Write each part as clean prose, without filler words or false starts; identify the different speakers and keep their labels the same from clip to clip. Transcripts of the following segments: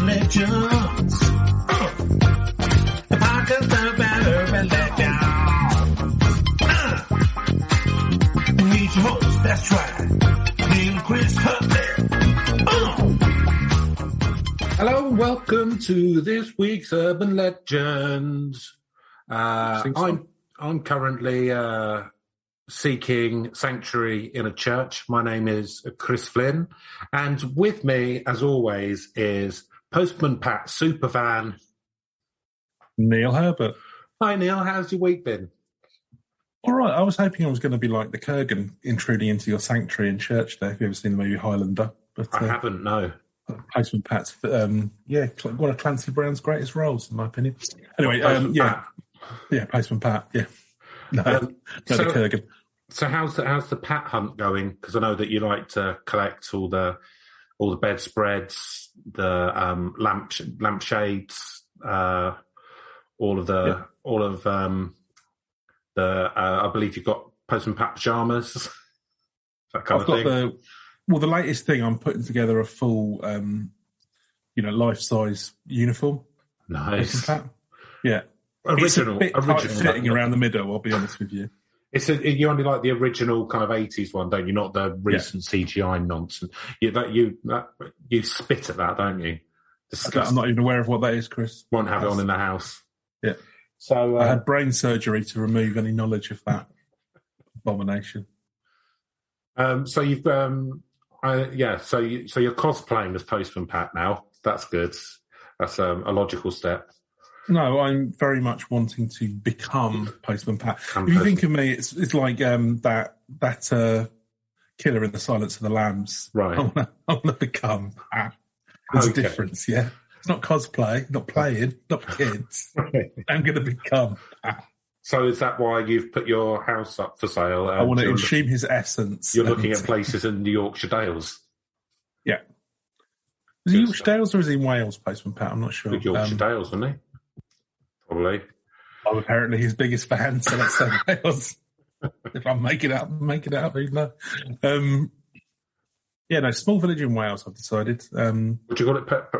Speaker 1: urban legends. The podcast about urban legends. Meet your host, that's right, Neil Chris Huntley. Hello and welcome to this week's Urban Legends. I'm currently seeking sanctuary in a church. My name is Chris Flynn, and with me, as always, is Postman Pat Superfan
Speaker 2: Neil Herbert.
Speaker 1: Hi Neil, how's your week been?
Speaker 2: All right, I was hoping I was going to be like the Kurgan intruding into your sanctuary in church there. Have you ever seen the movie Highlander?
Speaker 1: But I haven't, no.
Speaker 2: Postman Pat's, one of Clancy Brown's greatest roles, in my opinion. Anyway, Postman Pat, yeah. The Kurgan.
Speaker 1: So how's the Pat hunt going? Because I know that you like to collect all the bedspreads, the lampshades, I believe you've got Postman Pat pajamas, that kind of thing.
Speaker 2: The latest thing, I'm putting together a full, life-size uniform.
Speaker 1: Nice.
Speaker 2: Yeah.
Speaker 1: Original.
Speaker 2: It's a bit fitting around the middle, I'll be honest with you.
Speaker 1: You only like the original kind of 80s one, don't you? Not the recent CGI nonsense. You spit at that, don't you? Disgusting.
Speaker 2: I'm not even aware of what that is, Chris.
Speaker 1: Won't have it on in the house.
Speaker 2: Yeah. So I had brain surgery to remove any knowledge of that abomination.
Speaker 1: So you've so you're cosplaying as Postman Pat now. That's good. That's a logical step.
Speaker 2: No, I'm very much wanting to become Postman Pat. If you think of me, it's like that killer in The Silence of the Lambs.
Speaker 1: Right.
Speaker 2: I want to become Pat. There's a difference, yeah. It's not cosplay, not playing, not kids. Right. I'm going to become Pat.
Speaker 1: So is that why you've put your house up for sale?
Speaker 2: I want to consume his essence.
Speaker 1: You're looking at places in the Yorkshire Dales.
Speaker 2: Yeah. Is he Yorkshire Dales or is he in Wales, Postman Pat? I'm not sure.
Speaker 1: Yorkshire Dales, wasn't he? Probably.
Speaker 2: I'm apparently his biggest fan, so let's say Wales. If I make it up, even though. Small village in Wales, I've decided.
Speaker 1: Would you call it Pat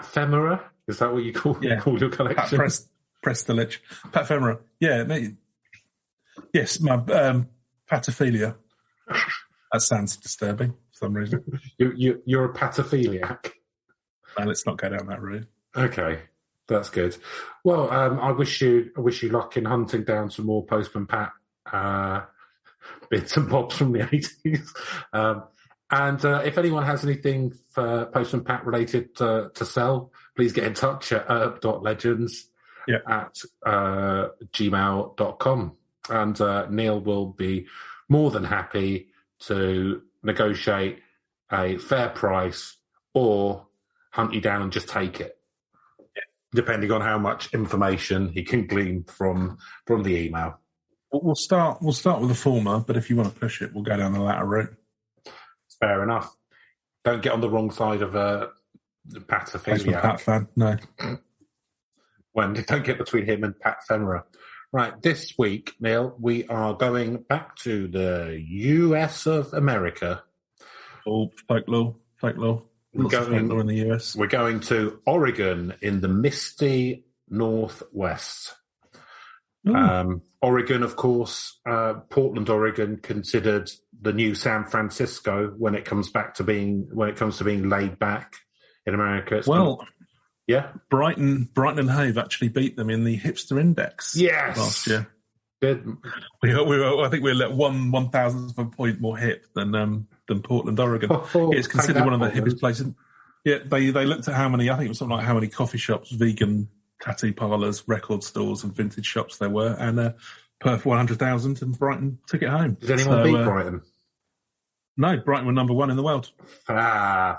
Speaker 1: Femera? Is that what you call your collection?
Speaker 2: Prestilage. Pat Femera. Yeah, mate. Yes, my patophilia. That sounds disturbing for some reason.
Speaker 1: You're a patophiliac?
Speaker 2: No, let's not go down that route.
Speaker 1: Okay, that's good. Well, I wish you luck in hunting down some more Postman Pat bits and bobs from the 80s. And if anyone has anything for Postman Pat related to sell, please get in touch at herb.legends at gmail.com. And Neil will be more than happy to negotiate a fair price or hunt you down and just take it, depending on how much information he can glean from the email.
Speaker 2: We'll start with the former, but if you want to push it, we'll go down the latter route.
Speaker 1: Fair enough. Don't get on the wrong side of the patophilia.
Speaker 2: Pat fan, no.
Speaker 1: Don't get between him and Pat Femera. Right, this week, Neil, we are going back to the US of America.
Speaker 2: Oh, fake law. Lots of fake law in the US.
Speaker 1: We're going to Oregon in the misty northwest. Oregon, of course, Portland, Oregon, considered the new San Francisco when it comes to being laid back in America.
Speaker 2: Brighton and Hove actually beat them in the hipster index.
Speaker 1: Yes,
Speaker 2: last year.
Speaker 1: Good.
Speaker 2: I think we're like 1,000th of a point more hip than Portland, Oregon. It's considered one of the hippest places. Yeah, they looked at how many coffee shops, vegan tattoo parlours, record stores, and vintage shops there were, and Perth 100,000, and Brighton took it home.
Speaker 1: Did anyone beat Brighton?
Speaker 2: No, Brighton were number one in the world.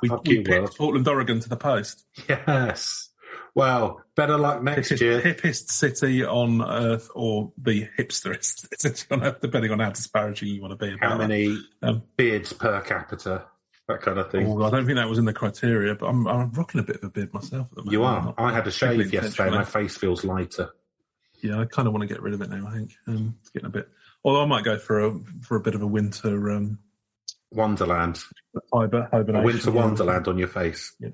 Speaker 2: We picked Portland, Oregon to the post.
Speaker 1: Yes. Well, better luck next year.
Speaker 2: Hippest city on earth, or the hipsterest, depending on how disparaging you want to be about
Speaker 1: how many beards per capita, that kind of thing.
Speaker 2: Oh, I don't think that was in the criteria, but I'm rocking a bit of a beard myself at the moment.
Speaker 1: You are. I had a shave yesterday. My face feels lighter.
Speaker 2: Yeah, I kind of want to get rid of it now, I think. It's getting a bit... Although I might go for a bit of a winter...
Speaker 1: Wonderland.
Speaker 2: Hibernation.
Speaker 1: A winter wonderland on your face.
Speaker 2: Yeah.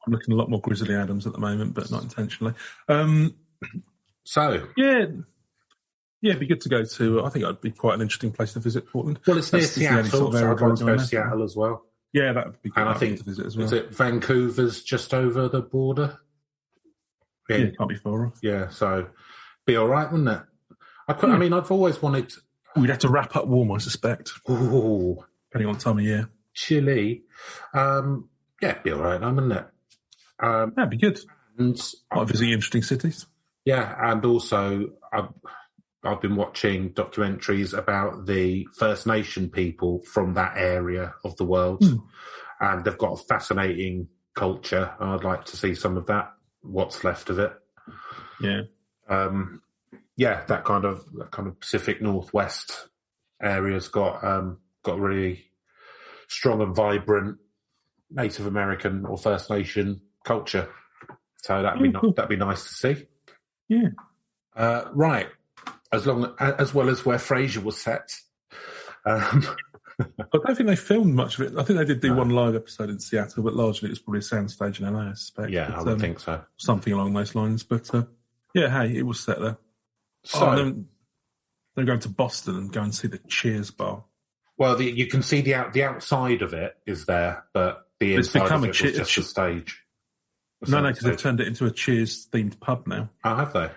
Speaker 2: I'm looking a lot more Grizzly Adams at the moment, but not intentionally. It'd be good to go to. I think it'd be quite an interesting place to visit, Portland.
Speaker 1: Well, it's near Seattle, so I'd like to go to Seattle as well.
Speaker 2: Yeah, that would be good.
Speaker 1: And I think
Speaker 2: to visit as well.
Speaker 1: Is it Vancouver's just over the border?
Speaker 2: Yeah, it can't be far off.
Speaker 1: Yeah, so be all right, wouldn't it? I mean, I've always wanted.
Speaker 2: We'd have to wrap up warm, I suspect.
Speaker 1: Ooh,
Speaker 2: depending on time of year.
Speaker 1: Chilly. It'd be all right, wouldn't it?
Speaker 2: That'd be good.
Speaker 1: And
Speaker 2: might visit interesting cities.
Speaker 1: Yeah, and also I've been watching documentaries about the First Nation people from that area of the world, and they've got a fascinating culture, and I'd like to see some of that, what's left of it.
Speaker 2: Yeah.
Speaker 1: That kind of Pacific Northwest area's got really strong and vibrant Native American or First Nation culture. So that'd be nice to see.
Speaker 2: Yeah.
Speaker 1: Right. As well as where Frasier was set.
Speaker 2: I don't think they filmed much of it. I think they did do one live episode in Seattle, but largely it was probably a soundstage in LA, I suspect.
Speaker 1: Yeah, I would think so.
Speaker 2: Something along those lines. But it was set there. So they're going to Boston and go and see the Cheers bar.
Speaker 1: Well, you can see the outside of it is there, but the inside of it was just a stage.
Speaker 2: No, because they've turned it into a Cheers-themed pub now.
Speaker 1: Oh, have they?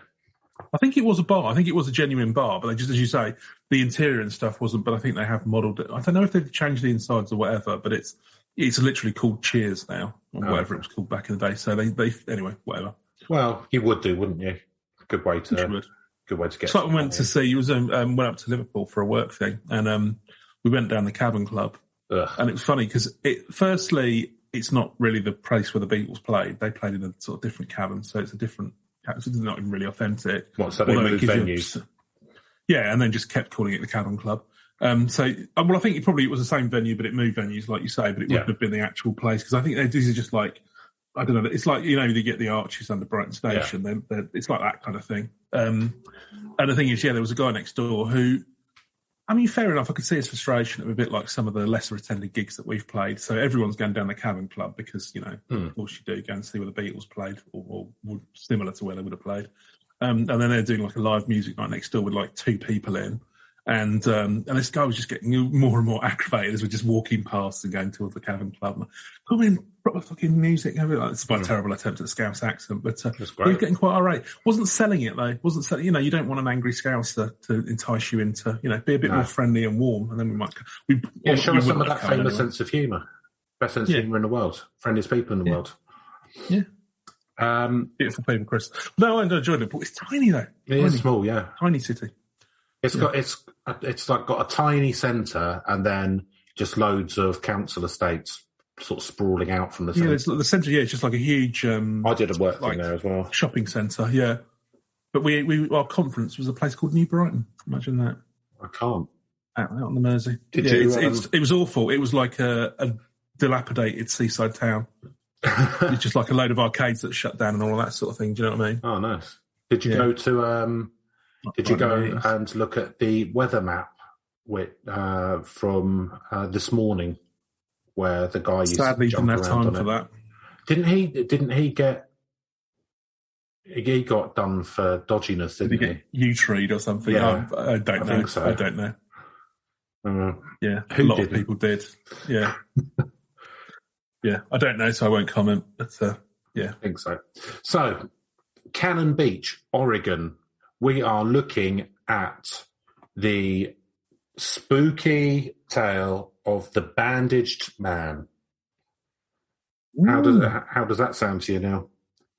Speaker 2: I think it was a bar. I think it was a genuine bar, but they just, as you say, the interior and stuff wasn't. But I think they have modelled it. I don't know if they've changed the insides or whatever, but it's literally called Cheers now, or whatever it was called back in the day. So they anyway, whatever.
Speaker 1: Well, you would do, wouldn't you? Good way to get.
Speaker 2: So I went to see. Went up to Liverpool for a work thing, and we went down the Cabin Club, and it was funny because firstly, it's not really the place where the Beatles played. They played in a sort of different cabin, so it's a different. It's not even really authentic.
Speaker 1: What, so they moved venues?
Speaker 2: And then just kept calling it the Cabin Club. I think it was the same venue, but it moved venues, like you say, but it wouldn't have been the actual place, because I think these are just like, I don't know, it's like, you get the Arches under Brighton Station, it's like that kind of thing. And the thing is, there was a guy next door who, I mean, fair enough, I could see his frustration. It was a bit like some of the lesser attended gigs that we've played. So everyone's going down the Cabin Club because, of course you do, go and see where the Beatles played, or similar to where they would have played. And then they're doing like a live music night next door with like 2 people in. And this guy was just getting more and more aggravated as we're just walking past and going towards the Cabin Club. Come in, proper fucking music. It's by a terrible attempt at a Scouse accent, but he was getting quite irate. Wasn't selling it though. Wasn't selling. You don't want an angry Scouser to entice you into, be a bit more friendly and warm. And then we might.
Speaker 1: Show us some of that famous sense of humour. Best sense of humour in the world. Friendliest people in the world.
Speaker 2: Yeah. Beautiful people, Chris. No, I enjoyed it. It's tiny though.
Speaker 1: It is small, yeah.
Speaker 2: Tiny city.
Speaker 1: It's got a tiny centre and then just loads of council estates sort of sprawling out from the centre.
Speaker 2: Yeah, the centre. Yeah, it's just like a huge.
Speaker 1: I did a work thing there as well.
Speaker 2: Shopping centre, yeah. But our conference was a place called New Brighton. Imagine that.
Speaker 1: I can't.
Speaker 2: Out on the Mersey.
Speaker 1: It
Speaker 2: was awful. It was like a dilapidated seaside town. It's just like a load of arcades that shut down and all of that sort of thing. Do you know what I mean?
Speaker 1: Oh, nice. Did you go to? Did you go and look at the weather map from this morning, where the guy used
Speaker 2: Sadly
Speaker 1: to jump
Speaker 2: didn't have time for that.
Speaker 1: Didn't he get? He got done for dodginess, didn't he?
Speaker 2: Get U-treed or something.
Speaker 1: Yeah,
Speaker 2: I don't know.
Speaker 1: Think so.
Speaker 2: I don't know. Yeah,
Speaker 1: a lot
Speaker 2: of people did. Yeah, yeah. I don't know, so I won't comment. But yeah,
Speaker 1: I think so. So, Cannon Beach, Oregon. We are looking at the spooky tale of the Bandaged Man. How does that sound to you now?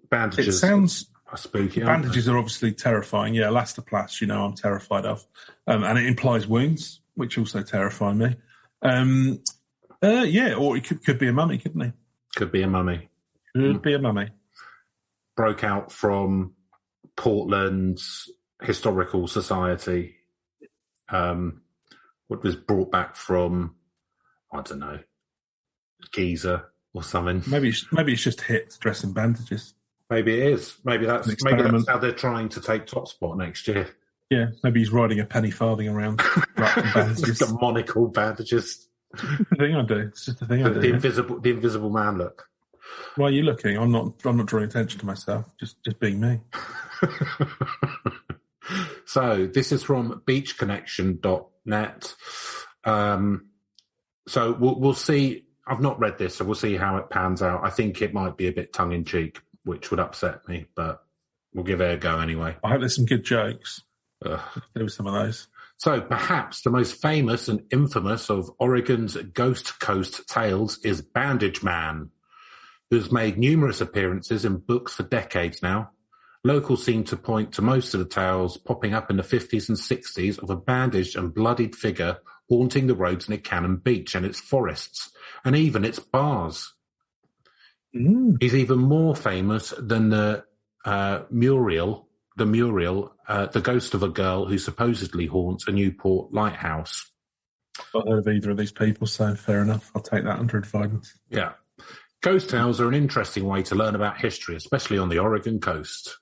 Speaker 1: Bandages.
Speaker 2: It sounds
Speaker 1: spooky.
Speaker 2: Bandages are obviously terrifying. Yeah, elastoplast, I'm terrified of, and it implies wounds, which also terrify me. Or it could be a mummy, couldn't it?
Speaker 1: Could be a mummy.
Speaker 2: Could be a mummy.
Speaker 1: Broke out from Portland's Historical Society. What was brought back from, I don't know, Giza or something.
Speaker 2: Maybe it's just hits dressing bandages.
Speaker 1: Maybe it is. Maybe that's how they're trying to take top spot next year.
Speaker 2: Yeah, maybe he's riding a penny farthing around.
Speaker 1: Bandages. Just monocle bandages.
Speaker 2: It's the thing I do. It's just the thing I do.
Speaker 1: The invisible man look.
Speaker 2: Why are you looking? I'm not drawing attention to myself. Just being me.
Speaker 1: So this is from beachconnection.net. So we'll see. I've not read this, so we'll see how it pans out. I think it might be a bit tongue-in-cheek, which would upset me, but we'll give it a go anyway.
Speaker 2: I hope there's some good jokes. There were some of those.
Speaker 1: So perhaps the most famous and infamous of Oregon's Ghost Coast tales is Bandaged Man, who's made numerous appearances in books for decades now. Locals seem to point to most of the tales popping up in the 50s and 60s of a bandaged and bloodied figure haunting the roads near Cannon Beach and its forests, and even its bars. He's even more famous than the Muriel, the ghost of a girl who supposedly haunts a Newport lighthouse.
Speaker 2: I've not heard of either of these people, so fair enough. I'll take that under advisement.
Speaker 1: Yeah. Ghost tales are an interesting way to learn about history, especially on the Oregon coast.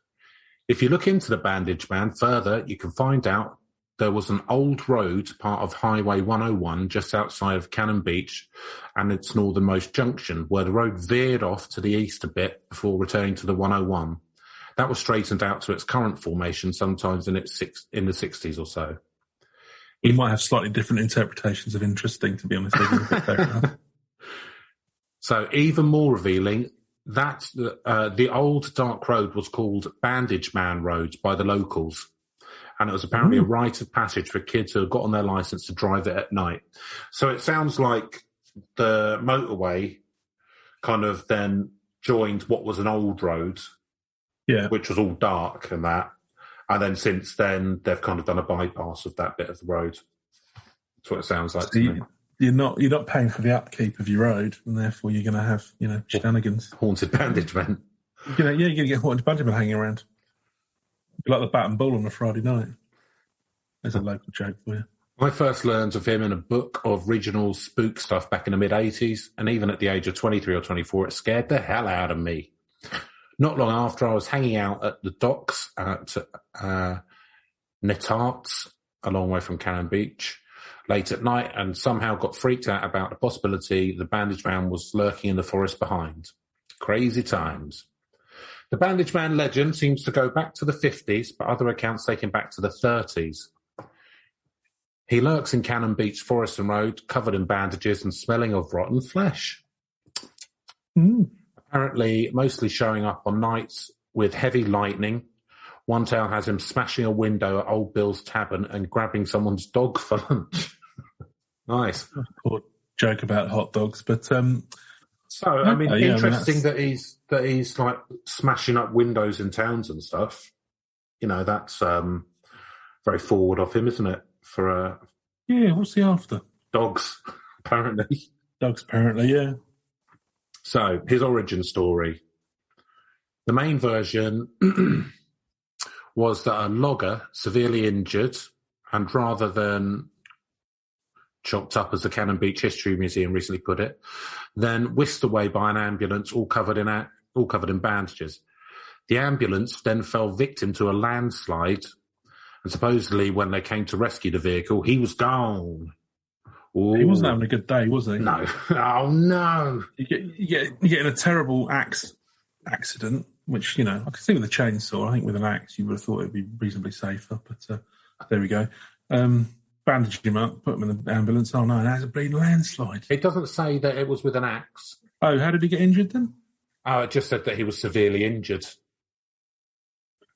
Speaker 1: If you look into the Bandaged Man further, you can find out there was an old road, part of Highway 101, just outside of Cannon Beach and its northernmost junction, where the road veered off to the east a bit before returning to the 101. That was straightened out to its current formation sometimes in the 60s or so.
Speaker 2: We might have slightly different interpretations of interesting, to be honest with you.
Speaker 1: So even more revealing, that the old dark road was called Bandaged Man Road by the locals. And it was apparently a rite of passage for kids who had got on their license to drive it at night. So it sounds like the motorway kind of then joined what was an old road, which was all dark and that. And then since then, they've kind of done a bypass of that bit of the road. That's what it sounds like to me.
Speaker 2: You're not paying for the upkeep of your road, and therefore you're going to have, shenanigans.
Speaker 1: Haunted bandaged men.
Speaker 2: You're going to get haunted bandaged men hanging around. Like the bat and ball on a Friday night. There's a local joke for you.
Speaker 1: I first learned of him in a book of regional spook stuff back in the mid-'80s, and even at the age of 23 or 24, it scared the hell out of me. Not long after, I was hanging out at the docks at Netarts, a long way from Cannon Beach, late at night, and somehow got freaked out about the possibility the Bandaged Man was lurking in the forest behind. Crazy times. The Bandaged Man legend seems to go back to the 50s, but other accounts take him back to the 30s. He lurks in Cannon Beach Forest and Road, covered in bandages and smelling of rotten flesh. Apparently, mostly showing up on nights with heavy lightning. One tale has him smashing a window at Old Bill's Tavern and grabbing someone's dog for lunch. Nice.
Speaker 2: Poor joke about hot dogs, but interesting
Speaker 1: that he's like smashing up windows in towns and stuff. That's very forward of him, isn't it?
Speaker 2: What's he after?
Speaker 1: Dogs, apparently.
Speaker 2: Dogs, apparently, yeah.
Speaker 1: So, his origin story. The main version was that a logger, severely injured, and rather than chopped up, as the Cannon Beach History Museum recently put it, then whisked away by an ambulance all covered in bandages. The ambulance then fell victim to a landslide, and supposedly when they came to rescue the vehicle, he was gone. Ooh.
Speaker 2: He wasn't having a good day, was he?
Speaker 1: No. Oh, no.
Speaker 2: You get in a terrible accident, which, I can see with a chainsaw. I think with an axe, you would have thought it would be reasonably safer, but there we go. Bandaged him up, put him in the ambulance. Oh, no, that's a bleeding landslide.
Speaker 1: It doesn't say that it was with an axe.
Speaker 2: Oh, how did he get injured then?
Speaker 1: Oh, it just said that he was severely injured.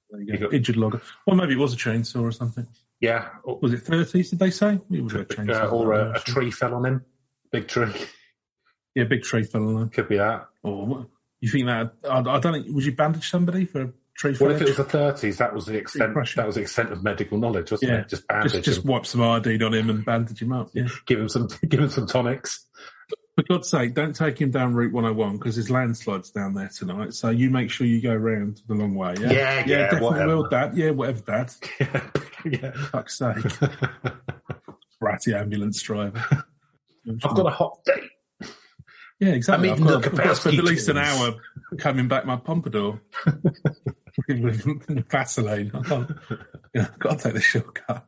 Speaker 2: There you go. Injured logger. Well, maybe it was a chainsaw or something.
Speaker 1: Yeah.
Speaker 2: Was it 30s, did they say? It was a chainsaw.
Speaker 1: Or a tree fell on him. Big tree.
Speaker 2: Yeah, big tree fell on him.
Speaker 1: Could be that.
Speaker 2: Or you think that? I don't think. Would you bandage somebody for a tree fall?
Speaker 1: Well, if it was the 30s, that was the extent. That was the extent of medical knowledge, wasn't it? Just bandage.
Speaker 2: Just wipe some iodine on him and bandage him up. Yeah.
Speaker 1: Give him some tonics.
Speaker 2: For God's sake, don't take him down Route 101 because there's landslides down there tonight. So you make sure you go round the long way. Yeah, definitely
Speaker 1: whatever.
Speaker 2: Will, Dad. Yeah, whatever, Dad.
Speaker 1: Yeah.
Speaker 2: Fuck's sake. Bratty ambulance driver.
Speaker 1: I've got a hot date.
Speaker 2: Yeah, exactly. I've got to spend at least
Speaker 1: tools.
Speaker 2: an hour coming back my pompadour with Vaseline. I've got to take the shortcut.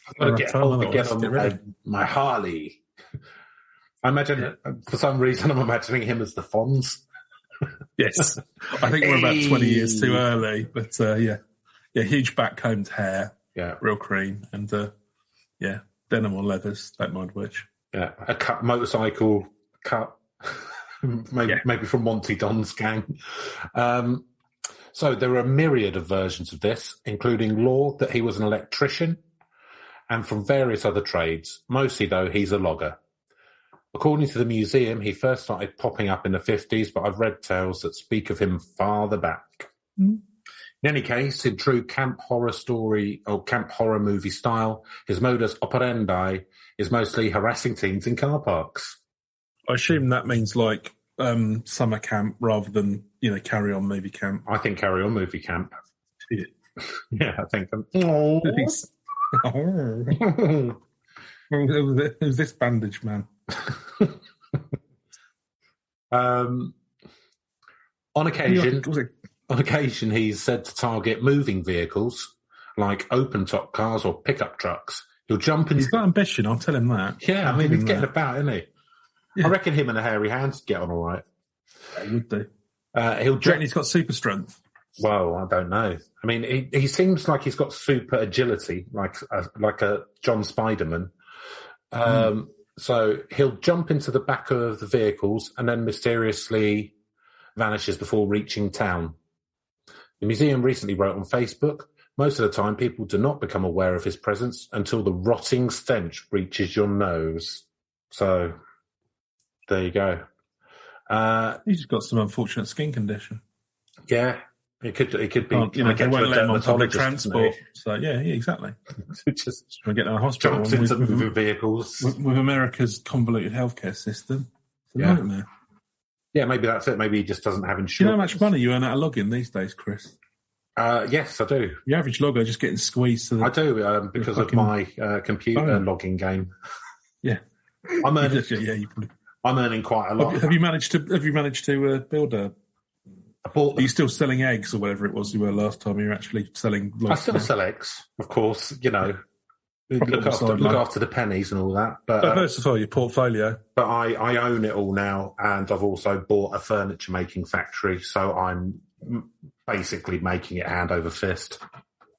Speaker 1: I've got to get on my Harley. I imagine, for some reason, I'm imagining him as the Fonz.
Speaker 2: Yes. I think we're about 20 years too early, but yeah, huge backcombed hair, real cream, and denim or leathers, don't mind which.
Speaker 1: Yeah, a cut motorcycle cut, maybe from Monty Don's gang. So there are a myriad of versions of this, including lore that he was an electrician and from various other trades. Mostly, though, he's a logger. According to the museum, he first started popping up in the 50s, but I've read tales that speak of him farther back. In any case, in true camp horror story or camp horror movie style, his modus operandi is mostly harassing teens in car parks.
Speaker 2: I assume that means like summer camp rather than, carry on movie camp.
Speaker 1: I think carry on movie camp. Yeah, I think.
Speaker 2: Who's this Bandaged Man?
Speaker 1: On occasion, he's said to target moving vehicles like open-top cars or pickup trucks. He'll jump in.
Speaker 2: He's got ambition, I'll tell him that.
Speaker 1: Yeah, I mean, he's getting about, isn't he? Yeah. I reckon him and a hairy hands get on all right.
Speaker 2: They would do. He's got super strength.
Speaker 1: Well, I don't know. I mean, he seems like he's got super agility, like a John Spiderman. So he'll jump into the back of the vehicles and then mysteriously vanishes before reaching town. The museum recently wrote on Facebook, most of the time people do not become aware of his presence until the rotting stench reaches your nose. So there you go.
Speaker 2: He's just got some unfortunate skin condition.
Speaker 1: Yeah. It could be.
Speaker 2: They won't let him on public transport. So yeah, exactly. Just trying to get to a hospital.
Speaker 1: Jumps into moving vehicles
Speaker 2: with America's convoluted healthcare system. Nightmare.
Speaker 1: Yeah, maybe that's it. Maybe he just doesn't have insurance.
Speaker 2: Do you know how much money you earn out of logging these days, Chris?
Speaker 1: Yes, I do.
Speaker 2: The average logger just getting squeezed to the.
Speaker 1: I do because of my computer logging game.
Speaker 2: Yeah,
Speaker 1: I'm earning.
Speaker 2: You probably.
Speaker 1: I'm earning quite a lot.
Speaker 2: Have you managed to build a? Are you still selling eggs or whatever it was you were last time? You're actually selling.
Speaker 1: I still sell eggs, of course. Look after the pennies and all that. But
Speaker 2: diversify your portfolio.
Speaker 1: But I own it all now, and I've also bought a furniture making factory, so I'm basically making it hand over fist.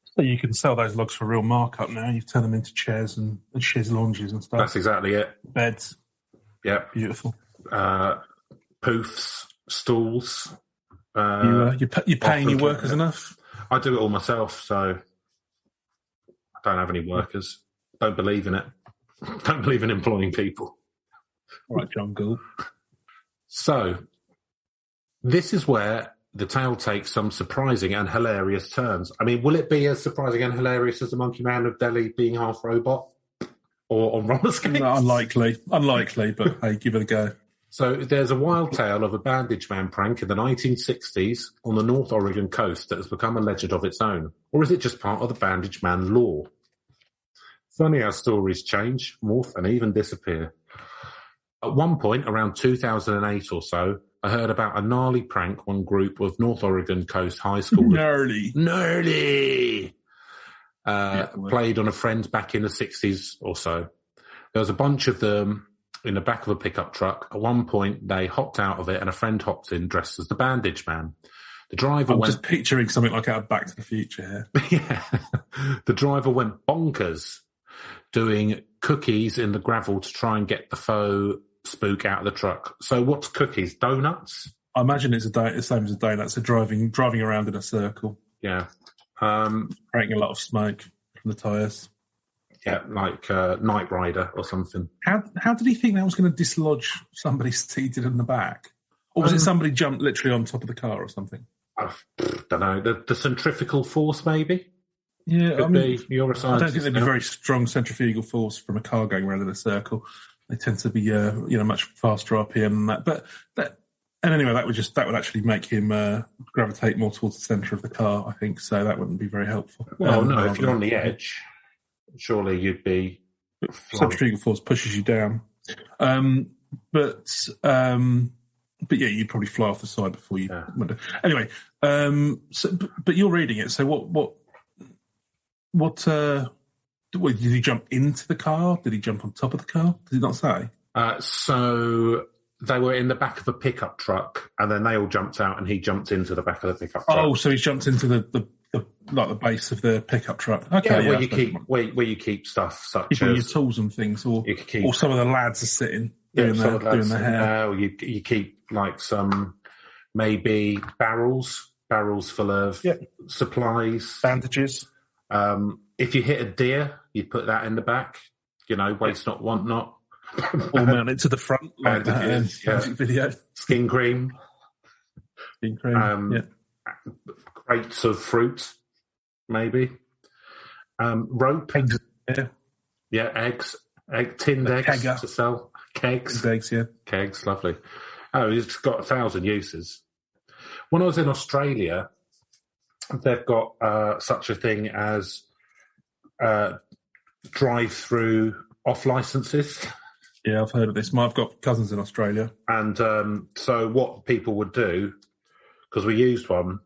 Speaker 2: So you can sell those logs for real markup now. You turn them into chairs and chaise lounges and stuff.
Speaker 1: That's exactly it.
Speaker 2: Beds.
Speaker 1: Yeah,
Speaker 2: beautiful.
Speaker 1: Poofs, stools.
Speaker 2: You're paying your workers enough?
Speaker 1: I do it all myself, so I don't have any workers. Don't believe in it. Don't believe in employing people.
Speaker 2: All right, John Gould.
Speaker 1: So, this is where the tale takes some surprising and hilarious turns. I mean, will it be as surprising and hilarious as the Monkey Man of Delhi being half robot? Or on roller skates?
Speaker 2: No, unlikely, but hey, give it a go.
Speaker 1: So there's a wild tale of a Bandaged Man prank in the 1960s on the North Oregon coast that has become a legend of its own. Or is it just part of the Bandaged Man lore? Funny how stories change, morph, and even disappear. At one point, around 2008 or so, I heard about a gnarly prank one group of North Oregon coast high school
Speaker 2: Gnarly!
Speaker 1: Played on a friend back in the 60s or so. There was a bunch of them in the back of a pickup truck. At one point, they hopped out of it and a friend hopped in dressed as the Bandaged Man. The driver went...
Speaker 2: just picturing something like out of Back to the Future here.
Speaker 1: Yeah. The driver went bonkers doing cookies in the gravel to try and get the faux spook out of the truck. So what's cookies? Donuts?
Speaker 2: I imagine it's the same as a donut. So driving around in a circle.
Speaker 1: Yeah.
Speaker 2: Creating a lot of smoke from the tyres.
Speaker 1: Yeah, like Knight Rider or something.
Speaker 2: How did he think that was going to dislodge somebody seated in the back? Or was it somebody jumped literally on top of the car or something?
Speaker 1: I don't know. The centrifugal force, maybe?
Speaker 2: Yeah,
Speaker 1: You're a scientist.
Speaker 2: I don't think there'd be very strong centrifugal force from a car going around in a circle. They tend to be, much faster RPM than that. But and anyway, that would actually make him gravitate more towards the centre of the car, I think. So that wouldn't be very helpful.
Speaker 1: Well, no, if you're on the edge, surely you'd be.
Speaker 2: Centrifugal force pushes you down, but yeah, you'd probably fly off the side before you. Yeah. Anyway, but you're reading it. So what? Did he jump into the car? Did he jump on top of the car? Did he not say?
Speaker 1: So they were in the back of a pickup truck, and then they all jumped out, and he jumped into the back of the pickup truck.
Speaker 2: Oh, so he jumped into the base of the pickup truck. Okay,
Speaker 1: where you keep stuff such
Speaker 2: as
Speaker 1: your
Speaker 2: tools and things, or some of the lads are sitting doing their hair.
Speaker 1: Or you keep like some maybe barrels full of supplies,
Speaker 2: bandages.
Speaker 1: If you hit a deer, you put that in the back. Waste not, want not.
Speaker 2: All mounted to the front, like that video.
Speaker 1: Skin cream. Crates of fruit, maybe. Rope.
Speaker 2: Eggs.
Speaker 1: Eggs. Tinned eggs to sell. Kegs.
Speaker 2: Eggs,
Speaker 1: Kegs, lovely. Oh, it's got 1,000 uses. When I was in Australia, they've got such a thing as drive-through off licenses.
Speaker 2: Yeah, I've heard of this. I've got cousins in Australia.
Speaker 1: And so what people would do, because we used one,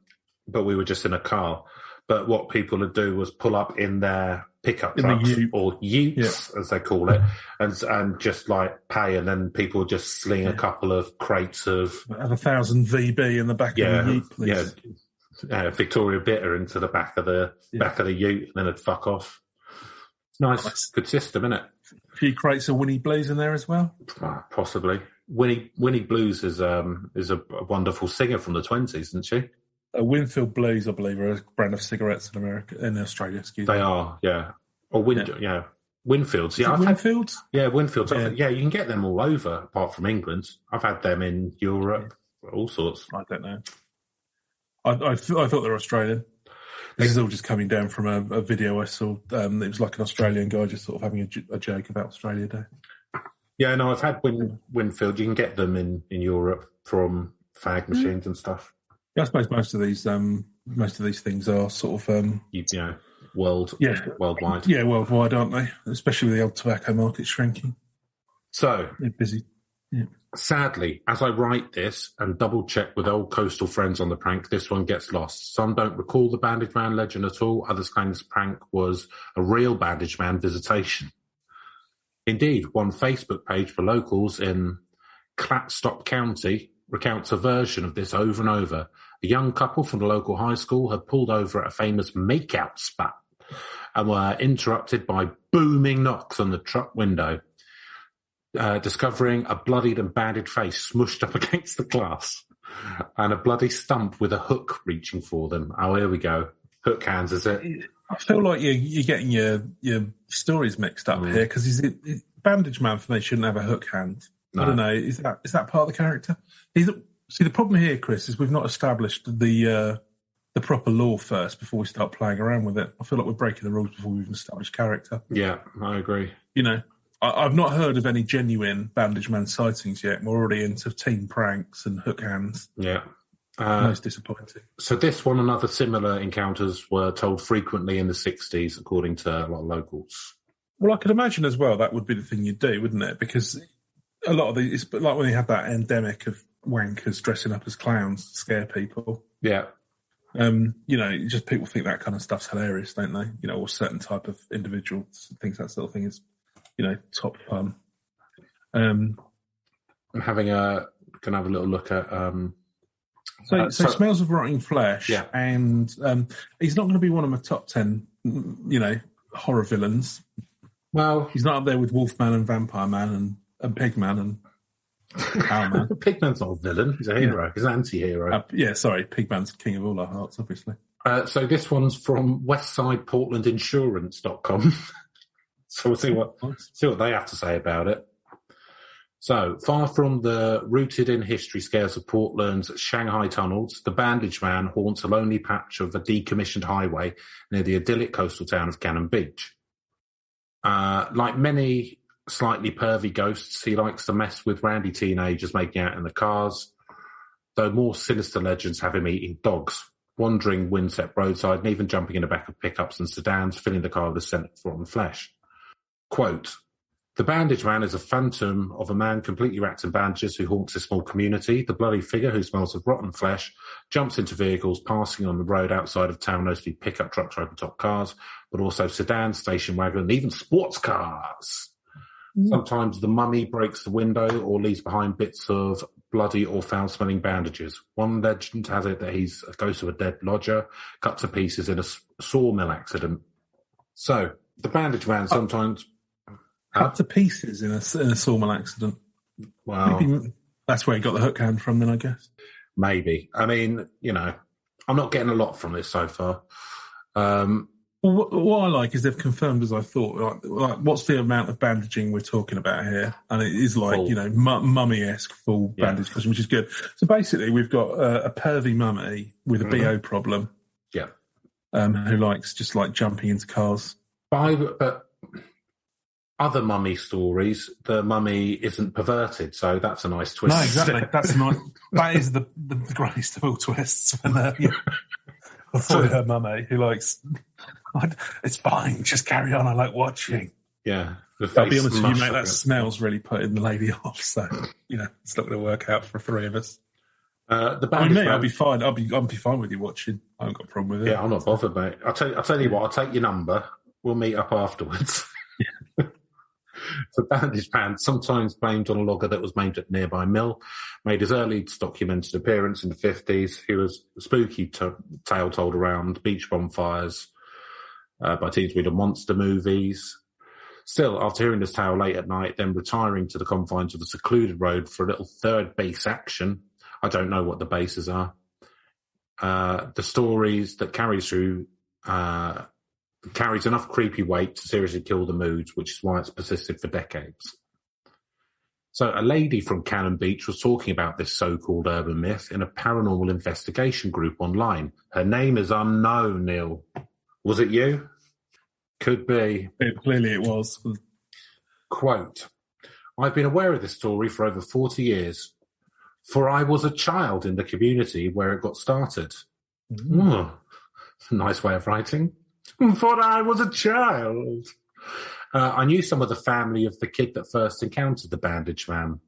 Speaker 1: but we were just in a car, but what people would do was pull up in their pickup trucks, or utes, as they call it, and just like pay, and then people would just sling a couple of crates of...
Speaker 2: Have 1,000 VB in the back of the ute, please.
Speaker 1: Victoria Bitter into the back of the ute, and then it'd fuck off. Nice. Good system, isn't it?
Speaker 2: A few crates of Winnie Blues in there as well.
Speaker 1: Possibly. Winnie Blues is a wonderful singer from the 20s, isn't she?
Speaker 2: Winfield Blues, I believe, are a brand of cigarettes in Australia.
Speaker 1: They are, yeah. Or Winfields. Yeah,
Speaker 2: Winfields?
Speaker 1: Yeah, Winfields. Yeah, you can get them all over, apart from England. I've had them in Europe, all sorts.
Speaker 2: I don't know. I thought they were Australian. This is all just coming down from a video I saw. It was like an Australian guy just sort of having a joke about Australia Day.
Speaker 1: Yeah, no, I've had Winfield. You can get them in Europe from fag machines and stuff.
Speaker 2: Yeah, I suppose most of these things are sort of
Speaker 1: worldwide.
Speaker 2: Yeah, worldwide, aren't they? Especially with the old tobacco market shrinking.
Speaker 1: So
Speaker 2: they're busy. Yeah.
Speaker 1: Sadly, as I write this and double-check with old coastal friends on the prank, this one gets lost. Some don't recall the Bandaged Man legend at all. Others claim this prank was a real Bandaged Man visitation. Indeed, one Facebook page for locals in Clattstop County recounts a version of this over and over. A young couple from the local high school had pulled over at a famous make-out spot and were interrupted by booming knocks on the truck window. Discovering a bloodied and bandaged face smushed up against the glass and a bloody stump with a hook reaching for them. Oh, here we go. Hook hands, is it?
Speaker 2: I feel like you're getting your stories mixed up here, because Bandaged Man for me shouldn't have a hook hand. No. I don't know. Is that part of the character? See, the problem here, Chris, is we've not established the proper law first before we start playing around with it. I feel like we're breaking the rules before we've even established character.
Speaker 1: Yeah, I agree.
Speaker 2: I've not heard of any genuine Bandaged Man sightings yet. We're already into team pranks and hook hands.
Speaker 1: Yeah.
Speaker 2: Most disappointing.
Speaker 1: So this one and other similar encounters were told frequently in the 60s, according to a lot of locals.
Speaker 2: Well, I could imagine as well that would be the thing you'd do, wouldn't it? Because a lot of it's like when they had that endemic of wankers dressing up as clowns to scare people.
Speaker 1: Yeah.
Speaker 2: Just people think that kind of stuff's hilarious, don't they? Or certain type of individual thinks that sort of thing is... top fun.
Speaker 1: I'm gonna have a little look at.
Speaker 2: So smells of rotting flesh, and he's not going to be one of my top 10, horror villains.
Speaker 1: Well,
Speaker 2: he's not up there with Wolfman and Vampire Man and Pigman and Owlman.
Speaker 1: Pigman's not a villain; he's a hero. He's an anti-hero.
Speaker 2: Pigman's king of all our hearts, obviously.
Speaker 1: So this one's from WestsidePortlandInsurance.com. So we'll see what they have to say about it. So, far from the rooted-in-history scares of Portland's Shanghai tunnels, the Bandaged Man haunts a lonely patch of a decommissioned highway near the idyllic coastal town of Cannon Beach. Like many slightly pervy ghosts, he likes to mess with randy teenagers making out in the cars, though more sinister legends have him eating dogs, wandering windswept roadside, and even jumping in the back of pickups and sedans, filling the car with the scent of rotten flesh. Quote, "The Bandaged Man is a phantom of a man completely wrapped in bandages who haunts a small community. The bloody figure who smells of rotten flesh jumps into vehicles passing on the road outside of town, mostly pickup trucks or open-top cars, but also sedans, station wagon, and even sports cars. Sometimes the mummy breaks the window or leaves behind bits of bloody or foul-smelling bandages. One legend has it that he's a ghost of a dead lodger, cut to pieces in a sawmill accident. So, the Bandaged Man sometimes...
Speaker 2: Cut to pieces in a sawmill accident.
Speaker 1: Well...
Speaker 2: Maybe that's where he got the hook hand from then, I guess.
Speaker 1: Maybe. I mean, I'm not getting a lot from this so far.
Speaker 2: Well, what I like is they've confirmed, as I thought, like what's the amount of bandaging we're talking about here? And it is like, full. Mummy-esque full bandage costume, which is good. So basically, we've got a pervy mummy with a BO problem.
Speaker 1: Yeah.
Speaker 2: Who likes just like jumping into cars.
Speaker 1: But other mummy stories, the mummy isn't perverted, so that's a nice twist.
Speaker 2: No, exactly. That is the greatest of all twists. For her mummy, who likes, it's fine, just carry on, I like watching.
Speaker 1: Yeah.
Speaker 2: I'll be honest with you, mate, that smell's really putting the lady off, so, it's not going to work out for three of us. I'll be fine. I'll be fine with you watching. I haven't got a problem with it.
Speaker 1: Yeah, I'm not bothered, mate. I'll tell you what, I'll take your number. We'll meet up afterwards. Yeah. The Bandaged Man, sometimes blamed on a logger that was maimed at a nearby mill, made his earliest documented appearance in the 50s. He was a spooky tale told around beach bonfires by teens reading monster movies. Still, after hearing this tale late at night, then retiring to the confines of the secluded road for a little third base action. I don't know what the bases are. The stories that carries through... carries enough creepy weight to seriously kill the moods, which is why it's persisted for decades. So a lady from Cannon Beach was talking about this so-called urban myth in a paranormal investigation group online. Her name is unknown, Neil. Was it you? Could be.
Speaker 2: Clearly it was.
Speaker 1: Quote, I've been aware of this story for over 40 years, for I was a child in the community where it got started. Nice way of writing. For I was a child. I knew some of the family of the kid that first encountered the Bandaged Man.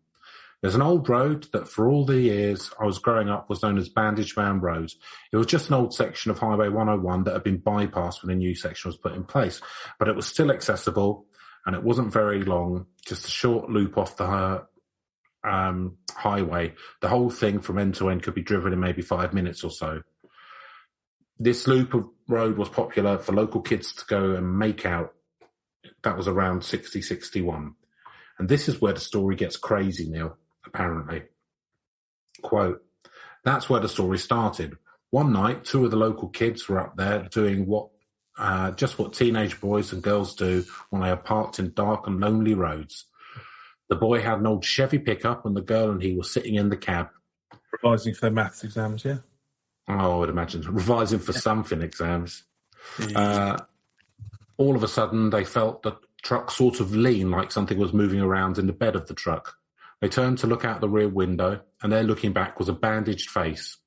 Speaker 1: There's an old road that for all the years I was growing up was known as Bandaged Man Road. It was just an old section of Highway 101 that had been bypassed when a new section was put in place. But it was still accessible, and it wasn't very long, just a short loop off the highway. The whole thing from end to end could be driven in maybe 5 minutes or so. This loop of road was popular for local kids to go and make out. That was around 60-61. And this is where the story gets crazy, Neil, apparently. Quote, that's where the story started. One night, two of the local kids were up there doing what teenage boys and girls do when they are parked in dark and lonely roads. The boy had an old Chevy pickup and the girl and he were sitting in the cab.
Speaker 2: Revising for their maths exams, yeah?
Speaker 1: Oh, I would imagine. Revising for something exams. All of a sudden, they felt the truck sort of lean, like something was moving around in the bed of the truck. They turned to look out the rear window, and there looking back was a bandaged face,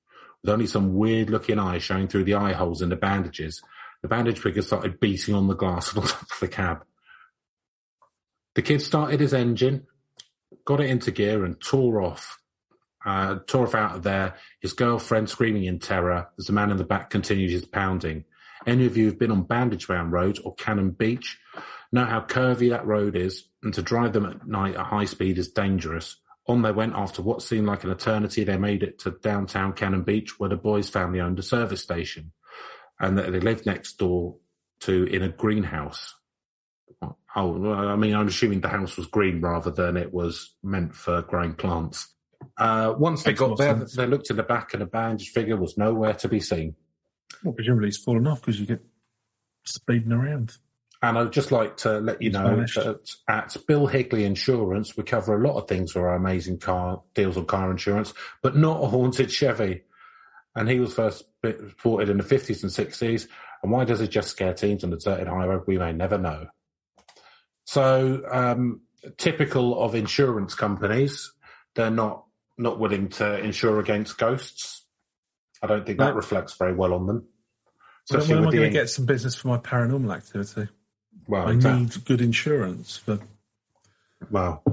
Speaker 1: with only some weird-looking eyes showing through the eye holes in the bandages. The bandage figure started beating on the glass on top of the cab. The kid started his engine, got it into gear, and tore off out of there, his girlfriend screaming in terror as the man in the back continued his pounding. Any of you who've been on Bandaged Man Road or Cannon Beach know how curvy that road is, and to drive them at night at high speed is dangerous. On they went. After what seemed like an eternity, they made it to downtown Cannon Beach, where the boys' family owned a service station, and they lived next door to in a greenhouse. I'm assuming the house was green rather than it was meant for growing plants. Once they got there, they looked in the back and the bandaged figure was nowhere to be seen.
Speaker 2: Well, presumably it's fallen off because you get speeding around.
Speaker 1: And I'd just like to let you know that at Bill Higley Insurance, we cover a lot of things for our amazing deals on car insurance, but not a haunted Chevy. And he was first reported in the 50s and 60s. And why does it just scare teens on a deserted highway? We may never know. So, typical of insurance companies, they're not willing to insure against ghosts. I don't think that reflects very well on them.
Speaker 2: When am I going to get some business for my paranormal activity?
Speaker 1: Well,
Speaker 2: I need good insurance.
Speaker 1: Well,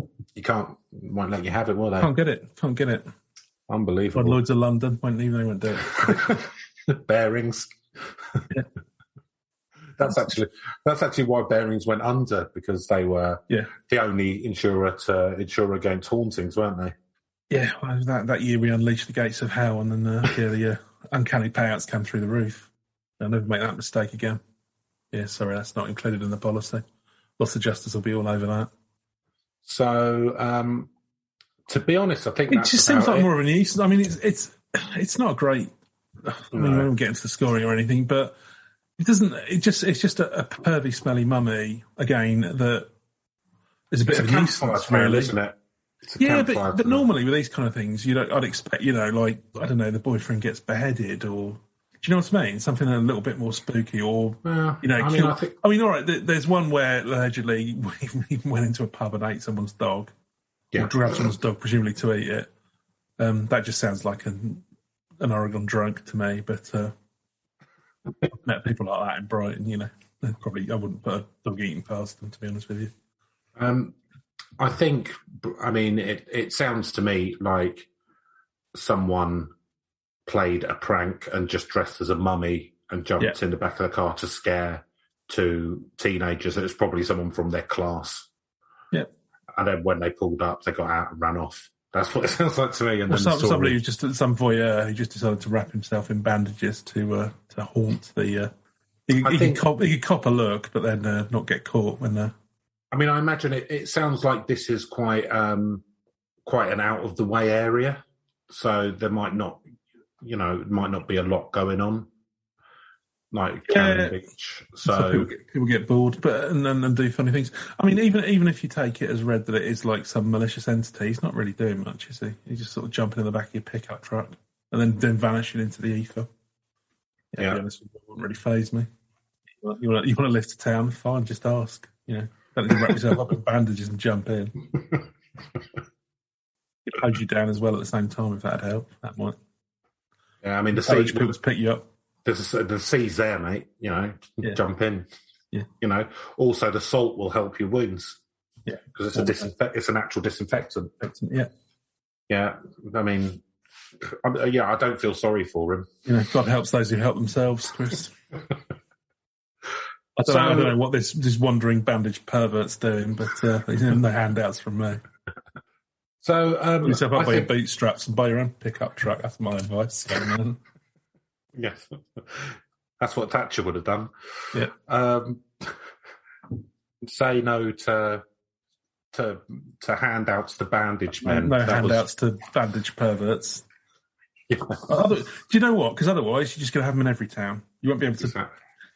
Speaker 1: won't let you have it, will they?
Speaker 2: Can't get it.
Speaker 1: Unbelievable.
Speaker 2: Lloyd's of London, won't even they won't do it.
Speaker 1: Bearings.
Speaker 2: Yeah.
Speaker 1: That's actually why Bearings went under, because they were the only insurer to insure against hauntings, weren't they?
Speaker 2: Yeah, well, that year we unleashed the gates of hell, and then the uncanny payouts came through the roof. I'll never make that mistake again. Yeah, sorry, that's not included in the policy. Loss adjusters will be all over that.
Speaker 1: So, to be honest, I think
Speaker 2: it just seems like more of an East. I mean, it's not a great. I mean, we won't get into the scoring or anything, but it doesn't. It's just a pervy, smelly mummy again that is a bit of a nuisance, really,
Speaker 1: isn't it?
Speaker 2: Yeah, but normally with these kind of things, I'd expect, like, I don't know, the boyfriend gets beheaded, or do you know what I mean? Something a little bit more spooky, or all right. There's one where allegedly we went into a pub and ate someone's dog, or grabbed someone's dog, presumably to eat it. That just sounds like an Oregon drunk to me. But I've met people like that in Brighton. Probably I wouldn't put a dog eating past them, to be honest with you.
Speaker 1: I think, it sounds to me like someone played a prank and just dressed as a mummy and jumped in the back of the car to scare two teenagers. It was probably someone from their class.
Speaker 2: Yeah.
Speaker 1: And then when they pulled up, they got out and ran off. That's what it sounds like to me. And then
Speaker 2: somebody who's just some voyeur who just decided to wrap himself in bandages to haunt the. He could cop a look, but then not get caught when.
Speaker 1: I imagine it sounds like this is quite an out of the way area, so there might not, might not be a lot going on, like Cannon Beach. So
Speaker 2: people get bored, and do funny things. Even if you take it as read that it is like some malicious entity, he's not really doing much, is he? He's just sort of jumping in the back of your pickup truck and then vanishing into the ether. To be honest with you, it wouldn't really faze me. You want to live to town? Fine, just ask. Don't need to wrap yourself up in bandages and jump in. It holds you down as well at the same time, if that'd help. That might.
Speaker 1: Yeah, the sea.
Speaker 2: People to pick you up.
Speaker 1: The sea's there, mate. Jump in.
Speaker 2: Yeah.
Speaker 1: Also the salt will help your wounds.
Speaker 2: Yeah,
Speaker 1: because it's a natural disinfectant.
Speaker 2: Yeah.
Speaker 1: Yeah, I don't feel sorry for him.
Speaker 2: God helps those who help themselves, Chris. I don't know what this wandering bandaged pervert's doing, but he's in the handouts from me.
Speaker 1: So,
Speaker 2: put yourself up by your bootstraps and buy your own pickup truck. That's my advice.
Speaker 1: Yes, that's what Thatcher would have done.
Speaker 2: Yeah.
Speaker 1: Say no to handouts to bandaged men.
Speaker 2: No handouts to bandaged perverts. Yeah. Do you know what? Because otherwise, you're just going to have them in every town. You won't be able to.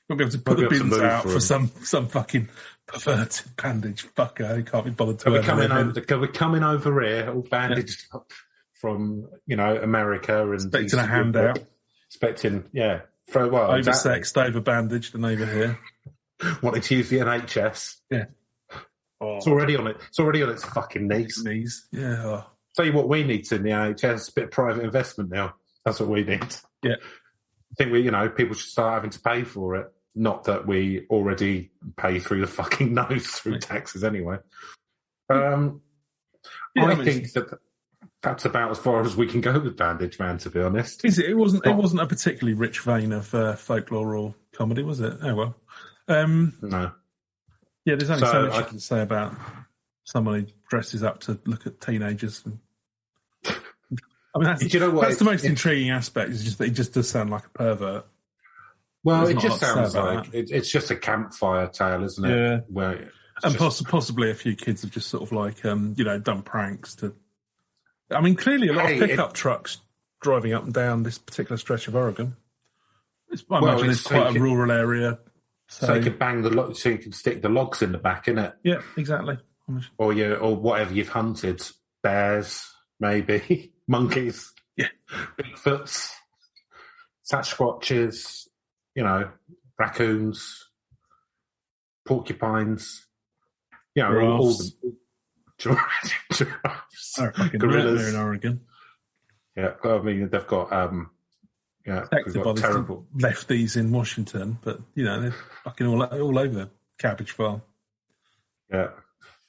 Speaker 2: Won't be able to put the bins out for some fucking perverted bandage fucker who can't be bothered to.
Speaker 1: We're coming over here all bandaged up from America and
Speaker 2: expecting a handout.
Speaker 1: Expecting for a while.
Speaker 2: Oversexed, over-bandaged, and over here.
Speaker 1: Wanting to use the NHS.
Speaker 2: Yeah.
Speaker 1: Oh. It's already on it. It's already on its fucking knees.
Speaker 2: Yeah. Oh.
Speaker 1: Tell you what we need in the NHS, a bit of private investment now. That's what we need.
Speaker 2: Yeah.
Speaker 1: I think people should start having to pay for it. Not that we already pay through the fucking nose through taxes anyway. I think that's about as far as we can go with Bandaged Man, to be honest.
Speaker 2: Is it? It wasn't a particularly rich vein of folklore or comedy, was it? Oh well.
Speaker 1: No.
Speaker 2: Yeah, there's only so much you can say about someone who dresses up to look at teenagers. That's the most intriguing aspect. Is just that he just does sound like a pervert.
Speaker 1: Well, it just sounds like it's just a campfire tale, isn't it?
Speaker 2: Yeah. Possibly a few kids have just sort of like done pranks to. Clearly a lot of pickup trucks driving up and down this particular stretch of Oregon. I imagine it's quite a rural area.
Speaker 1: So you can bang so you can stick the logs in the back, innit?
Speaker 2: Yeah, exactly.
Speaker 1: Or whatever you've hunted, bears, maybe monkeys, Bigfoots, Sasquatches, raccoons, porcupines, all the giraffes, gorillas
Speaker 2: in Oregon.
Speaker 1: Yeah, they've got
Speaker 2: terrible lefties in Washington, but they're fucking all over the cabbage farm.
Speaker 1: Yeah,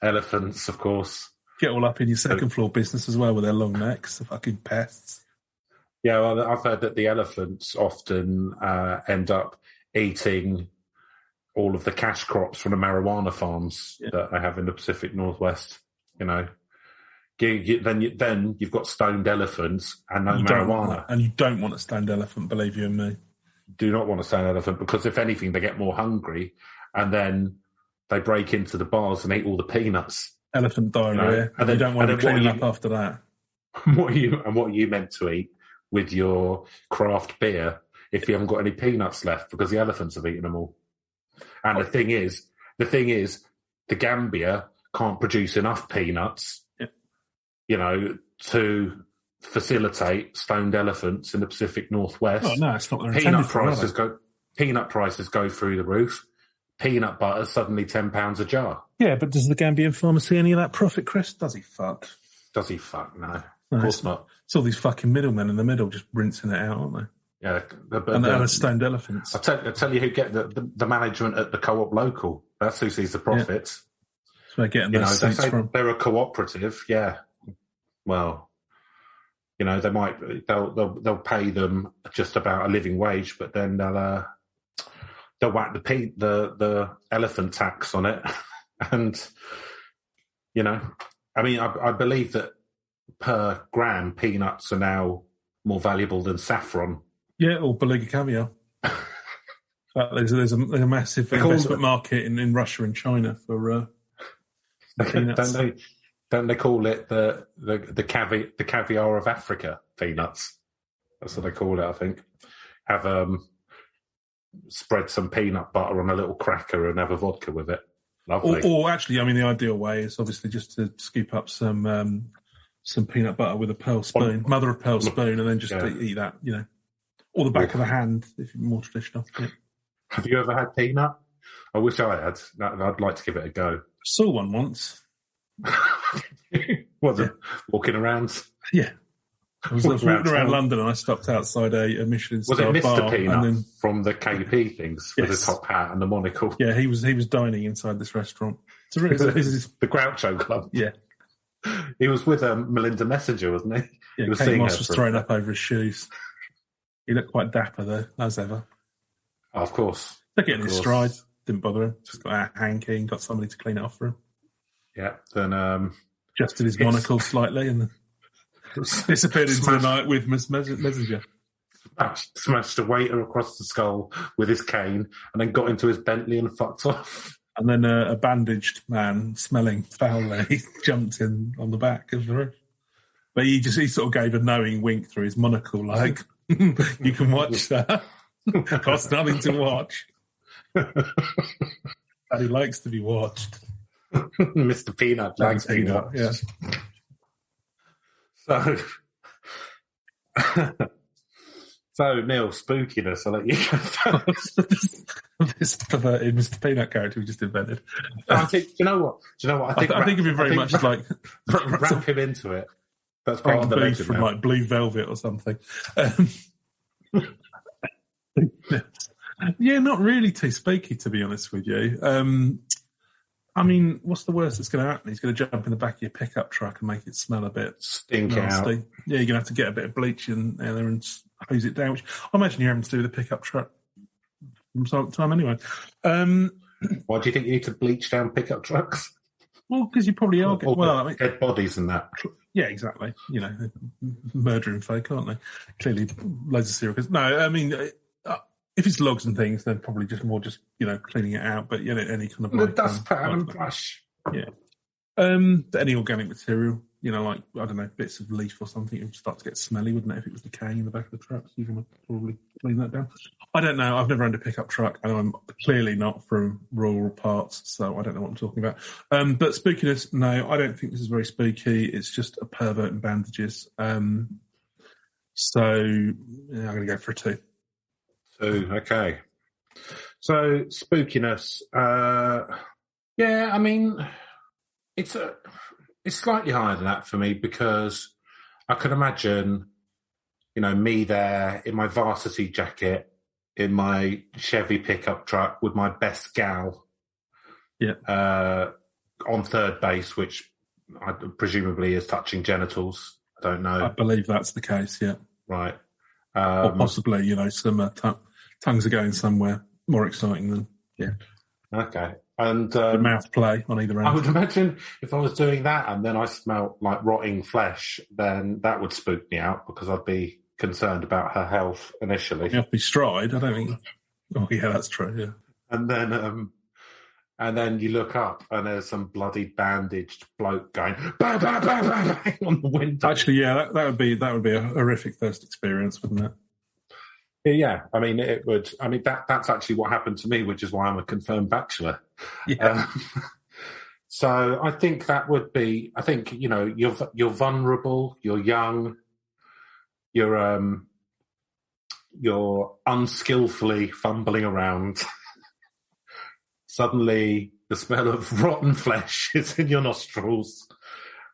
Speaker 1: elephants, of course.
Speaker 2: Get all up in your second floor business as well with their long necks, the fucking pests.
Speaker 1: Yeah, well, I've heard that the elephants often end up eating all of the cash crops from the marijuana farms that they have in the Pacific Northwest. You know, then you've got stoned elephants and no marijuana.
Speaker 2: And you don't want a stoned elephant, believe you and me.
Speaker 1: Do not want a stoned elephant, because if anything, they get more hungry, and then they break into the bars and eat all the peanuts.
Speaker 2: Elephant diarrhea. And you don't want to clean up after that.
Speaker 1: What are you meant to eat with your craft beer if you haven't got any peanuts left, because the elephants have eaten them all? And the thing is, the Gambia can't produce enough peanuts, you know, to facilitate stoned elephants in the Pacific Northwest.
Speaker 2: Oh no, it's not.
Speaker 1: Peanut prices go through the roof. Peanut butter suddenly £10 a jar.
Speaker 2: Yeah, but does the Gambian farmer see any of that profit, Chris? Does he fuck?
Speaker 1: Does he fuck? No, of course not.
Speaker 2: It's all these fucking middlemen in the middle just rinsing it out, aren't they?
Speaker 1: Yeah,
Speaker 2: and the stoned elephants.
Speaker 1: I tell you who get the management at the Co-op Local. That's who sees the profits.
Speaker 2: So they're getting those seats from.
Speaker 1: They're a cooperative, yeah. Well, you know, they'll pay them just about a living wage, but then they'll whack the elephant tax on it, and you know, I mean, I believe that per gram peanuts are now more valuable than saffron.
Speaker 2: Yeah, or beluga caviar. There's a massive investment market in Russia and China for peanuts.
Speaker 1: Don't they call it the caviar of Africa peanuts? That's what they call it, I think. Have spread some peanut butter on a little cracker and have a vodka with it. Lovely.
Speaker 2: Or actually, I mean, the ideal way is obviously just to scoop up some peanut butter with a pearl spoon, mother of pearl spoon, and then just eat that, you know, or the back of the hand if you're more traditional. Yeah.
Speaker 1: Have you ever had peanut? I wish I had. I'd like to give it a go.
Speaker 2: I saw one once.
Speaker 1: Walking around?
Speaker 2: Yeah. I was walking around London and I stopped outside a Michelin star bar. Was it Mr.
Speaker 1: Peanut from the KP things with the top hat and the monocle?
Speaker 2: Yeah, he was dining inside this restaurant.
Speaker 1: The Groucho Club.
Speaker 2: Yeah.
Speaker 1: He was with Melinda Messenger, wasn't he?
Speaker 2: Yeah, Kate Moss was thrown up over his shoes. He looked quite dapper though, as ever.
Speaker 1: Oh, of course.
Speaker 2: Took it in his stride. Didn't bother him. Just got a hanky and got somebody to clean it off for him.
Speaker 1: Yeah. Then
Speaker 2: adjusted his monocle slightly and disappeared into the night with Miss Messenger.
Speaker 1: Smashed a waiter across the skull with his cane and then got into his Bentley and fucked off.
Speaker 2: And then a bandaged man, smelling foully, jumped in on the back of the roof. But he sort of gave a knowing wink through his monocle, like, you can watch that. Costs nothing to watch. And he likes to be watched.
Speaker 1: Mr. Peanut likes peanut.
Speaker 2: Yeah.
Speaker 1: So Neil, spookiness. I'll let you go.
Speaker 2: This perverted Mr. Peanut character we just invented.
Speaker 1: I think. Do you know what? I think
Speaker 2: it'd be very much like
Speaker 1: wrap him into it. That's part of the legend
Speaker 2: from like Blue Velvet or something. Yeah, not really too spooky, to be honest with you. I mean, what's the worst that's going to happen? He's going to jump in the back of your pickup truck and make it smell a bit
Speaker 1: nasty.
Speaker 2: Out. Yeah, you're going to have to get a bit of bleach in there and hose it down, which I imagine you're having to do with the pickup truck from time to time anyway.
Speaker 1: Why do you think you need to bleach down pickup trucks?
Speaker 2: Well, because you probably are getting
Speaker 1: dead bodies and that.
Speaker 2: Yeah, exactly. You know, murdering folk, aren't they? Clearly, loads of serial killers. No, I mean, if it's logs and things, then probably just cleaning it out. But you know, any kind of
Speaker 1: the dust pan and brush.
Speaker 2: Yeah. Any organic material, you know, like I don't know, bits of leaf or something, it would start to get smelly, wouldn't it? If it was decaying in the back of the truck, so you're going to probably clean that down. I don't know. I've never owned a pickup truck, and I'm clearly not from rural parts, so I don't know what I'm talking about. But spookiness, no, I don't think this is very spooky. It's just a pervert in bandages. So I'm going to go for a 2.
Speaker 1: 2, okay. So spookiness, yeah, I mean, it's slightly higher than that for me because I can imagine, you know, me there in my varsity jacket, in my Chevy pickup truck with my best gal, on third base, which I presumably is touching genitals. I don't know.
Speaker 2: I believe that's the case. Yeah.
Speaker 1: Right.
Speaker 2: Or possibly, you know, some tongues are going somewhere more exciting than
Speaker 1: Okay. And
Speaker 2: the mouth play on either end.
Speaker 1: I would imagine if I was doing that and then I smelt like rotting flesh, then that would spook me out because I'd be concerned about her health initially.
Speaker 2: You have to be stride. I don't think. Oh yeah, that's true. Yeah.
Speaker 1: And then you look up and there's some bloody bandaged bloke going bang, bang, bang, bang, bang on the window.
Speaker 2: Actually, yeah, that would be a horrific first experience, wouldn't it?
Speaker 1: Yeah, I mean, it would. I mean, that's actually what happened to me, which is why I'm a confirmed bachelor.
Speaker 2: Yeah.
Speaker 1: So I think that would be. I think you're vulnerable, you're young, you're unskillfully fumbling around. Suddenly, the smell of rotten flesh is in your nostrils,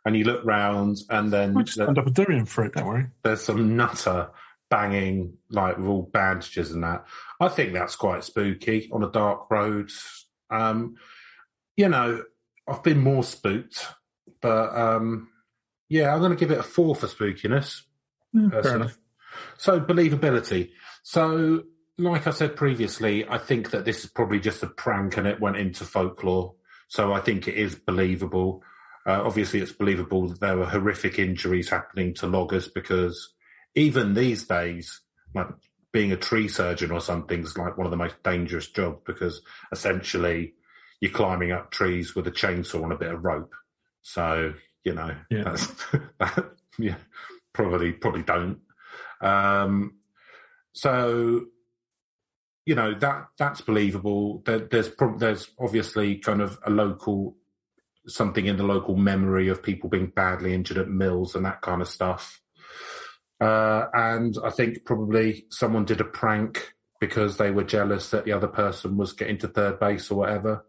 Speaker 1: and you look round, and then
Speaker 2: we'll just end up a durian fruit. Don't worry.
Speaker 1: There's some nutter banging, like with all bandages and that. I think that's quite spooky on a dark road. I've been more spooked, but I'm going to give it a 4 for spookiness.
Speaker 2: Fair enough.
Speaker 1: So believability. So, like I said previously, I think that this is probably just a prank and it went into folklore. So I think it is believable. Obviously, it's believable that there were horrific injuries happening to loggers because even these days, like being a tree surgeon or something is like one of the most dangerous jobs because essentially you're climbing up trees with a chainsaw and a bit of rope. So, that's, probably don't. That's believable. There's obviously kind of something in the local memory of people being badly injured at mills and that kind of stuff. And I think probably someone did a prank because they were jealous that the other person was getting to third base or whatever.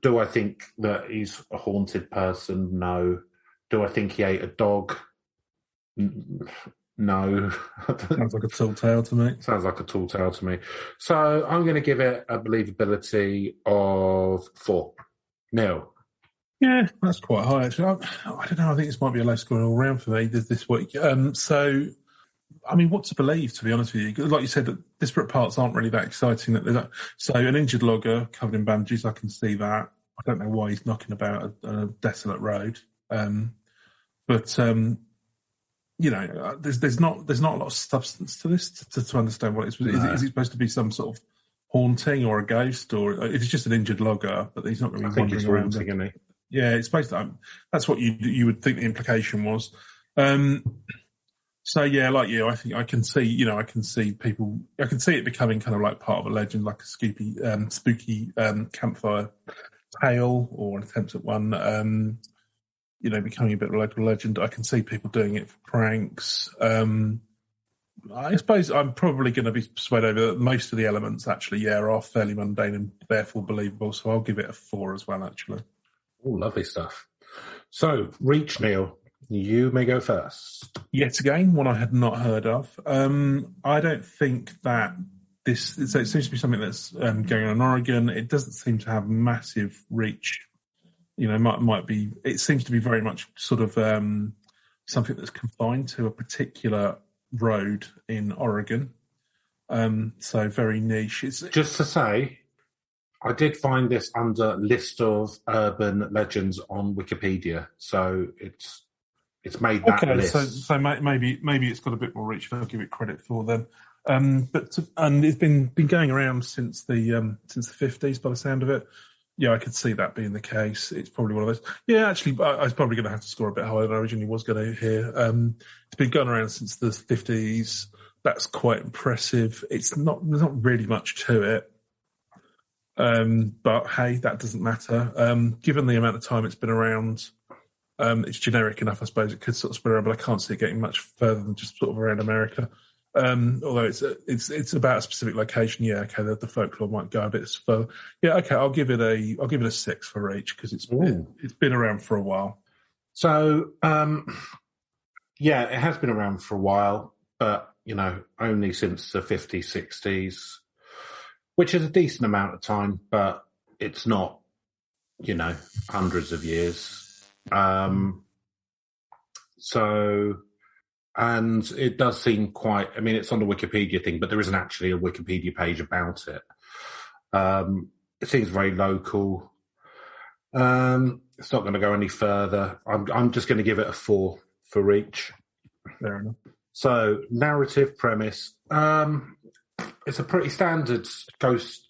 Speaker 1: Do I think that he's a haunted person? No. Do I think he ate a dog? No.
Speaker 2: Sounds like a tall tale to me.
Speaker 1: Sounds like a tall tale to me. So I'm going to give it a believability of 4. Neil?
Speaker 2: Yeah, that's quite high, actually. I don't know. I think this might be a low score all round for me this week. So, I mean, what to believe, to be honest with you? Like you said, disparate parts aren't really that exciting. So an injured logger covered in bandages, I can see that. I don't know why he's knocking about a desolate road. There's not a lot of substance to this to understand what it is. No. Is it supposed to be some sort of haunting or a ghost, or if it's just an injured logger, but he's not going to be wandering around?
Speaker 1: Isn't he?
Speaker 2: Yeah, it's supposed to. That's what you would think the implication was. So yeah, like you, I think I can see. I can see it becoming kind of like part of a legend, like a spooky campfire tale or an attempt at one. Becoming a bit of a local legend. I can see people doing it for pranks. I suppose I'm probably going to be persuaded over that most of the elements actually, are fairly mundane and therefore believable. So I'll give it a 4 as well, actually.
Speaker 1: Oh, lovely stuff. So, Reach, Neil, you may go first.
Speaker 2: Yet again, one I had not heard of. I don't think that so it seems to be something that's going on in Oregon. It doesn't seem to have massive reach. Might be. It seems to be very much sort of something that's confined to a particular road in Oregon. So very niche.
Speaker 1: Just to say, I did find this under list of urban legends on Wikipedia, so it's made that list.
Speaker 2: So maybe it's got a bit more reach. I'll give it credit for them. But it's been going around since the 50s by the sound of it. Yeah, I could see that being the case. It's probably one of those. Yeah, actually, I was probably going to have to score a bit higher than I originally was going to hear. It's been going around since the 50s. That's quite impressive. There's not really much to it. But hey, that doesn't matter. Given the amount of time it's been around, it's generic enough, I suppose. It could sort of spread around, but I can't see it getting much further than just sort of around America. Although it's about a specific location. Yeah, okay, the folklore might go a bit further. Yeah, okay, I'll give it a 6 for each because it's been around for a while.
Speaker 1: So, it has been around for a while, but only since the 50s, 60s. Which is a decent amount of time, but it's not, hundreds of years. And it does seem quite, it's on the Wikipedia thing, but there isn't actually a Wikipedia page about it. It seems very local. It's not going to go any further. I'm just going to give it a 4 for each.
Speaker 2: Fair enough.
Speaker 1: So, narrative premise. It's a pretty standard ghost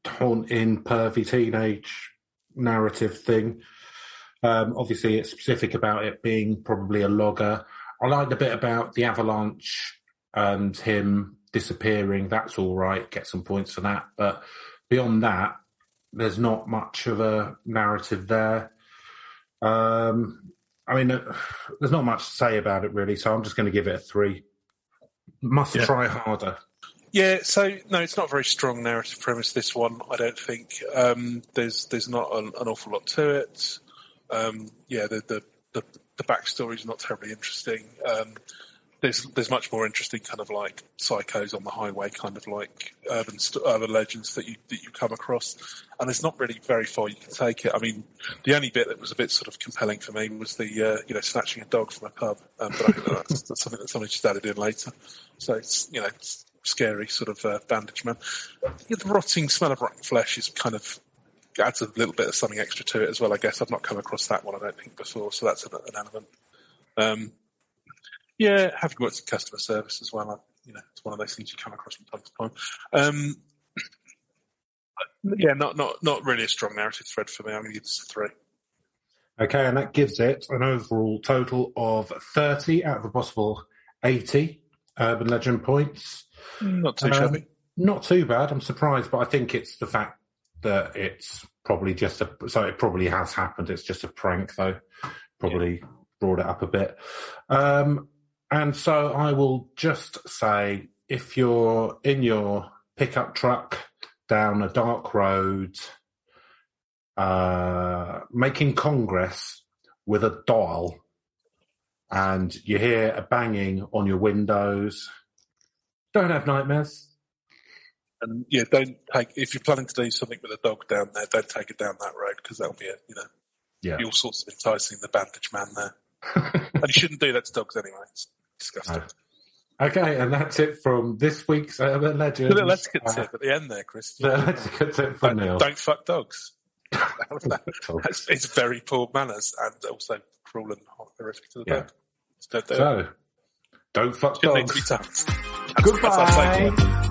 Speaker 1: haunting, pervy teenage narrative thing. Obviously, it's specific about it being probably a logger. I like the bit about the avalanche and him disappearing. That's all right. Get some points for that. But beyond that, there's not much of a narrative there. I mean, there's not much to say about it, really, so I'm just going to give it a 3. Must try harder.
Speaker 3: Yeah, so, no, it's not a very strong narrative premise, this one, I don't think. There's not an awful lot to it. The backstory is not terribly interesting. There's much more interesting kind of like psychos on the highway, kind of like urban legends that you come across, and there's not really very far you can take it. I mean, the only bit that was a bit sort of compelling for me was the snatching a dog from a pub, but I think that's something that somebody just added in later. So it's scary sort of Bandaged Man. The rotting smell of rotten flesh is kind of adds a little bit of something extra to it as well. I guess I've not come across that one, I don't think, before, so that's an element. Having worked in customer service as well, it's one of those things you come across from time to time. Not really a strong narrative thread for me. I'm going to give this a 3.
Speaker 1: Okay, and that gives it an overall total of 30 out of a possible 80 urban legend points.
Speaker 3: Not too shabby.
Speaker 1: Not too bad. I'm surprised, but I think it's the fact that it's probably it probably has happened. It's just a prank, though. Probably brought it up a bit. And so I will just say, if you're in your pickup truck down a dark road, making congress with a dial, and you hear a banging on your windows, don't have nightmares.
Speaker 3: And if you're planning to do something with a dog down there, don't take it down that road, because that'll be be all sorts of enticing the Bandaged Man there. And you shouldn't do that to dogs anyway. It's disgusting.
Speaker 1: No. Okay, and that's it from this week's Urban Legends.
Speaker 3: Let's get tip at the end there, Chris.
Speaker 1: Let's get tip from Neil.
Speaker 3: Don't fuck dogs. It's very poor manners and also cruel and horrific to the dog.
Speaker 1: So, don't fuck dogs.
Speaker 3: Goodbye.